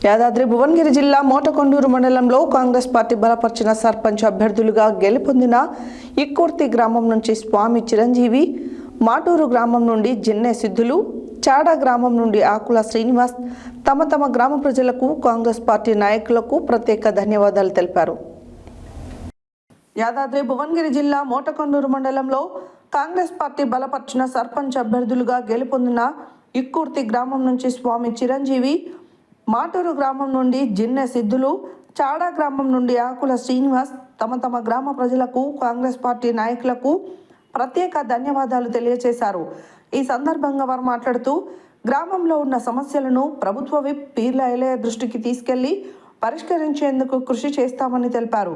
యాదాద్రి భువనగిరి జిల్లా మోటకొండూరు మండలంలో కాంగ్రెస్ పార్టీ బలపరిచిన సర్పంచ్ అభ్యర్థులుగా గెలుపొందిన ఇక్కుర్తి గ్రామం నుంచి స్వామి చిరంజీవి, మాటూరు గ్రామం నుండి జిన్నె సిద్ధులు, చాడా గ్రామం నుండి ఆకుల శ్రీనివాస్ తమ గ్రామ ప్రజలకు, కాంగ్రెస్ పార్టీ నాయకులకు ప్రత్యేక ధన్యవాదాలు తెలిపారు. యాదాద్రి భువనగిరి జిల్లా మోటకొండూరు మండలంలో కాంగ్రెస్ పార్టీ బలపరిచిన సర్పంచ్ అభ్యర్థులుగా గెలుపొందిన ఇక్కుర్తి గ్రామం నుంచి స్వామి చిరంజీవి, మాటూరు గ్రామం నుండి జిన్నె సిద్ధులు, చాడా గ్రామం నుండి ఆకుల శ్రీనివాస్ తమ గ్రామ ప్రజలకు, కాంగ్రెస్ పార్టీ నాయకులకు ప్రత్యేక ధన్యవాదాలు తెలియజేశారు. ఈ సందర్భంగా వారు మాట్లాడుతూ గ్రామంలో ఉన్న సమస్యలను ప్రభుత్వ విప్ పీర్ల ఎలయ దృష్టికి తీసుకెళ్లి పరిష్కరించేందుకు కృషి చేస్తామని తెలిపారు.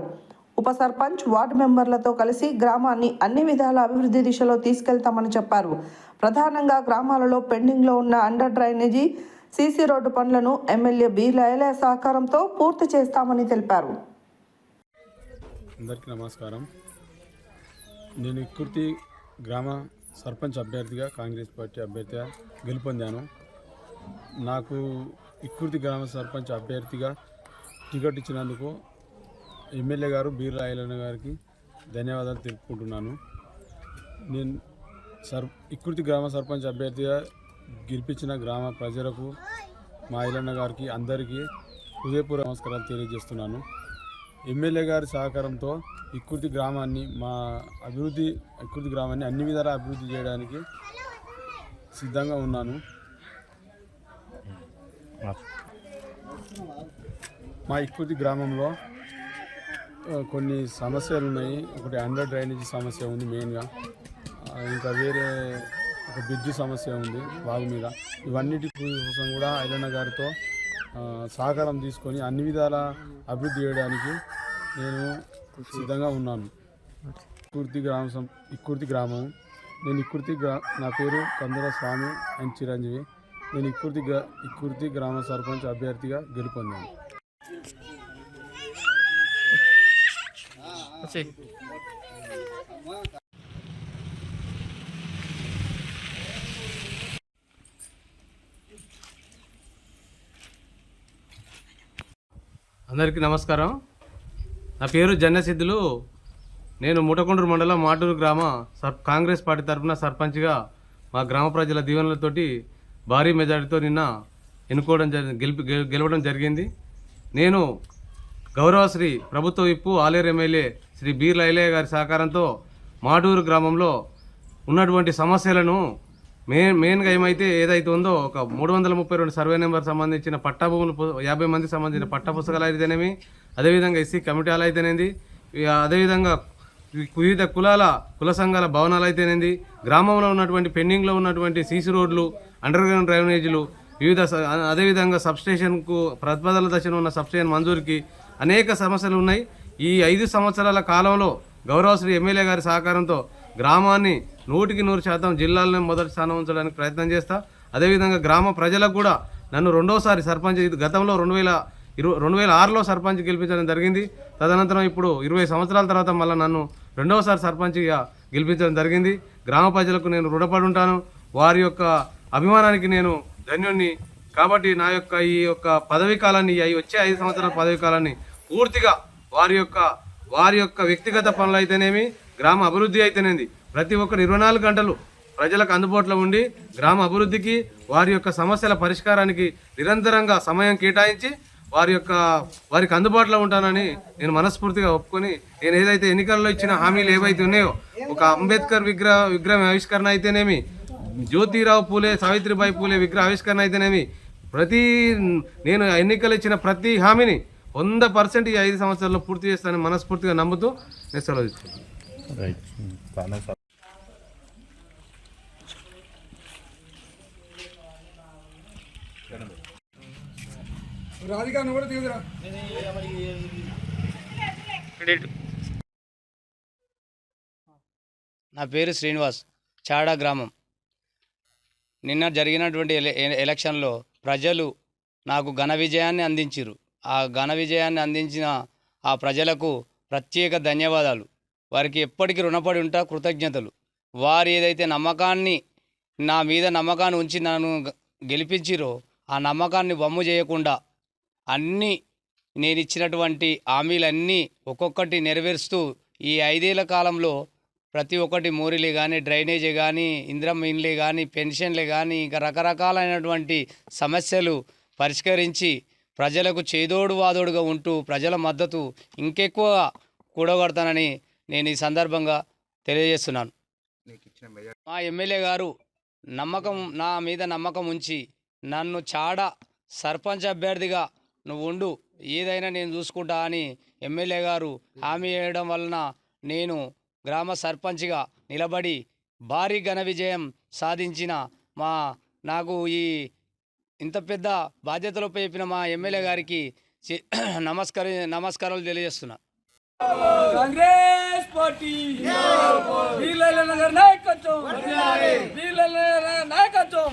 ఉప సర్పంచ్, వార్డు మెంబర్లతో కలిసి గ్రామాన్ని అన్ని విధాల అభివృద్ధి దిశలో తీసుకెళ్తామని చెప్పారు. ప్రధానంగా గ్రామాలలో పెండింగ్లో ఉన్న అండర్ డ్రైనేజీ, సీసీ రోడ్డు పనులను ఎమ్మెల్యే బీర్ల ఎలయ సహకారంతో పూర్తి చేస్తామని తెలిపారు. అందరికీ నమస్కారం. నేను ఇక్కుర్తి గ్రామ సర్పంచ్ అభ్యర్థిగా, కాంగ్రెస్ పార్టీ అభ్యర్థిగా గెలుపొందాను. నాకు ఇక్కుర్తి గ్రామ సర్పంచ్ అభ్యర్థిగా టికెట్ ఇచ్చినందుకు ఎమ్మెల్యే గారు బీర్ల ఐలన్న గారికి ధన్యవాదాలు తెలుపుకుంటున్నాను. నేను ఇక్కుర్తి గ్రామ సర్పంచ్ అభ్యర్థిగా గెలిపించిన గ్రామ ప్రజలకు, మా ఐలన్న గారికి అందరికీ హృదయపూర్వక నమస్కారాలు తెలియజేస్తున్నాను. ఎమ్మెల్యే గారి సహకారంతో ఇక్కుర్తి గ్రామాన్ని అన్ని విధాలా అభివృద్ధి చేయడానికి సిద్ధంగా ఉన్నాను. మా ఇక్కుర్తి గ్రామంలో కొన్ని సమస్యలు ఉన్నాయి. ఒకటి అండర్ డ్రైనేజీ సమస్య ఉంది మెయిన్గా, ఇంకా వేరే ఒక బ్రిడ్జి సమస్య ఉంది వాగు మీద. ఇవన్నిటి కోసం కూడా ఐలన్న గారితో సహకారం తీసుకొని అన్ని విధాల అభివృద్ధి చేయడానికి నేను సిద్ధంగా ఉన్నాను. ఇక్కుర్తి గ్రామం. నా పేరు కందుల స్వామి అండ్ చిరంజీవి. నేను ఇక్కుర్తి గ్రామ సర్పంచ్ అభ్యర్థిగా గెలుపొందాను. అందరికీ నమస్కారం. నా పేరు జిన్నె సిద్ధులు. నేను మోటకొండూరు మండలం మాటూరు గ్రామ కాంగ్రెస్ పార్టీ తరఫున సర్పంచ్గా మా గ్రామ ప్రజల దీవెనలతోటి భారీ మెజారిటీతో నిన్న గెలవడం జరిగింది. నేను గౌరవశ్రీ ప్రభుత్వ విప్పు ఆలేరు ఎమ్మెల్యే శ్రీ బీర్ల ఐలయ్య గారి సహకారంతో మాటూరు గ్రామంలో ఉన్నటువంటి సమస్యలను మెయిన్గా ఏదైతే ఉందో ఒక 332 సర్వే నెంబర్ సంబంధించిన పట్టా భూములు 50 మందికి సంబంధించిన పట్టా పుస్తకాలు అయితేనేమి, అదేవిధంగా ఎస్సీ కమిటీలు అయితేనేది, అదేవిధంగా వివిధ కుల సంఘాల భవనాలు అయితేనేది, గ్రామంలో ఉన్నటువంటి పెండింగ్లో ఉన్నటువంటి సీసీ రోడ్లు, అండర్ గ్రౌండ్ డ్రైనేజీలు, అదేవిధంగా సబ్స్టేషన్కు ప్రతిపాదన దశలో ఉన్న సబ్స్టేషన్ మంజూరుకి అనేక సమస్యలు ఉన్నాయి. ఈ 5 సంవత్సరాల కాలంలో గౌరవశ్రీ ఎమ్మెల్యే గారి సహకారంతో గ్రామాన్ని 100% జిల్లాలోనే మొదటి స్థానం ఉంచడానికి ప్రయత్నం చేస్తా. అదేవిధంగా గ్రామ ప్రజలకు కూడా నన్ను రెండోసారి సర్పంచ్, గతంలో 2006లో సర్పంచ్ గెలిపించడం జరిగింది. తదనంతరం ఇప్పుడు 20 సంవత్సరాల తర్వాత మళ్ళీ నన్ను రెండవసారి సర్పంచ్గా గెలిపించడం జరిగింది. గ్రామ ప్రజలకు నేను రుణపడి ఉంటాను. వారి యొక్క అభిమానానికి నేను ధన్యుణ్ణి. కాబట్టి నా యొక్క ఈ యొక్క పదవీ కాలాన్ని, వచ్చే 5 సంవత్సరాల పదవీ కాలాన్ని పూర్తిగా వారి యొక్క వ్యక్తిగత పనులు అయితేనేమి, గ్రామ అభివృద్ధి అయితేనేది, ప్రతి ఒక్కరు 24 గంటలు ప్రజలకు అందుబాటులో ఉండి గ్రామ అభివృద్ధికి, వారి యొక్క సమస్యల పరిష్కారానికి నిరంతరంగా సమయం కేటాయించి వారికి అందుబాటులో ఉంటానని నేను మనస్ఫూర్తిగా ఒప్పుకొని, నేను ఏదైతే ఎన్నికల్లో ఇచ్చిన హామీలు ఏవైతే ఉన్నాయో, ఒక అంబేద్కర్ విగ్రహం ఆవిష్కరణ అయితేనేమి, జ్యోతిరావు పూలే, సావిత్రిబాయి పూలే విగ్రహ ఆవిష్కరణ అయితేనేమి, నేను ఎన్నికలు ఇచ్చిన ప్రతి హామీని 100% ఈ 5 సంవత్సరాల్లో పూర్తి చేస్తానని మనస్ఫూర్తిగా నమ్ముతూ నేను సెలవు ఇస్తున్నాను. నా పేరు శ్రీనివాస్, చాడా గ్రామం. నిన్న జరిగినటువంటి ఎలక్షన్లో ప్రజలు నాకు ఘన విజయాన్ని అందించారు. ఆ ఘన విజయాన్ని అందించిన ఆ ప్రజలకు ప్రత్యేక ధన్యవాదాలు. వారికి ఎప్పటికీ రుణపడి ఉంటా, కృతజ్ఞతలు. వారు ఏదైతే నా మీద నమ్మకాన్ని ఉంచి నన్ను గెలిపించిరో, ఆ నమ్మకాన్ని వమ్ము చేయకుండా అన్నీ నేను ఇచ్చినటువంటి హామీలన్నీ ఒక్కొక్కటి నెరవేరుస్తూ ఈ 5 ఏళ్ల కాలంలో ప్రతి ఒక్కటి మోరీలే కానీ, డ్రైనేజీ కానీ, ఇందిరమ్మ ఇండ్లే కానీ, పెన్షన్లే కానీ, ఇంకా రకరకాలైనటువంటి సమస్యలు పరిష్కరించి ప్రజలకు చేదోడు వాదోడుగా ఉంటూ ప్రజల మద్దతు ఇంకెక్కువ కూడగడతానని నేను ఈ సందర్భంగా తెలియజేస్తున్నాను. మా ఎమ్మెల్యే గారు నా మీద నమ్మకం ఉంచి నన్ను చాడ సర్పంచ్ అభ్యర్థిగా నువ్వు ఉండు, ఏదైనా నేను చూసుకుంటా అని ఎమ్మెల్యే గారు హామీ ఇవ్వడం వలన నేను గ్రామ సర్పంచ్గా నిలబడి భారీ ఘన విజయం సాధించిన నాకు ఈ ఇంత పెద్ద బాధ్యతలో చెప్పిన మా ఎమ్మెల్యే గారికి నమస్కారాలు తెలియజేస్తున్నా. కాంగ్రెస్ పార్టీ వీళ్ళ నాయకత్వం